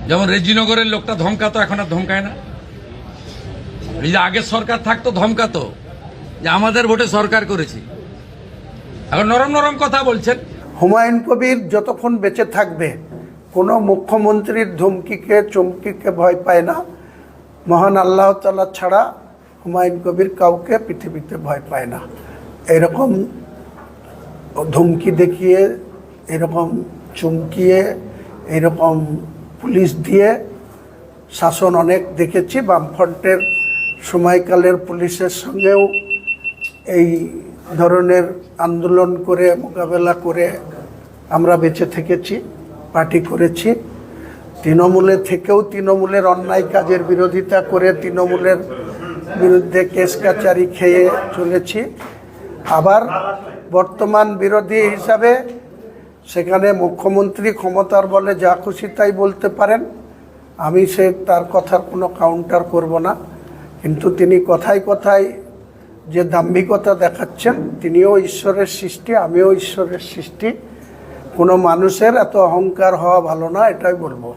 যেমন রেজিনগরের লোকটা ধমকাতো, এখন আর ধমকায় না। এই যে আগের সরকার থাকতো ধমকাতো যে আমাদের ভোটে সরকার করেছি, এখন নরম নরম কথা বলছেন। হুমায়ুন কবির যতক্ষণ বেঁচে থাকবে কোনো মুখ্যমন্ত্রীর ধমকিকে চমকিকে ভয় পায় না। মহান আল্লাহ তাআলা ছাড়া হুমায়ুন কবির কাউকে পৃথিবীতে ভয় পায় না। এরকম ধমকি দেখিয়ে, এরকম চমকিয়ে, এরকম পুলিশ দিয়ে শাসন অনেক দেখেছি। বামফ্রন্টের সময়কালের পুলিশের সঙ্গেও এই ধরনের আন্দোলন করে মোকাবেলা করে আমরা বেঁচে থেকেছি, পার্টি করেছি। তৃণমূলে থেকেও তৃণমূলের অন্যায় কাজের বিরোধিতা করে তৃণমূলের বিরুদ্ধে কেস কাচারি খেয়ে চলেছি। আবার বর্তমান বিরোধী হিসাবে সেখানে মুখ্যমন্ত্রী ক্ষমতার বলে যা খুশি তাই বলতে পারেন, আমি তার কথার কোনো কাউন্টার করব না। কিন্তু তিনি কথায় কথায় যে দাম্ভিকতা দেখাচ্ছেন, তিনিও ঈশ্বরের সৃষ্টি, আমিও ঈশ্বরের সৃষ্টি। কোনো মানুষের এত অহংকার হওয়া ভালো না, এটাই বলবো।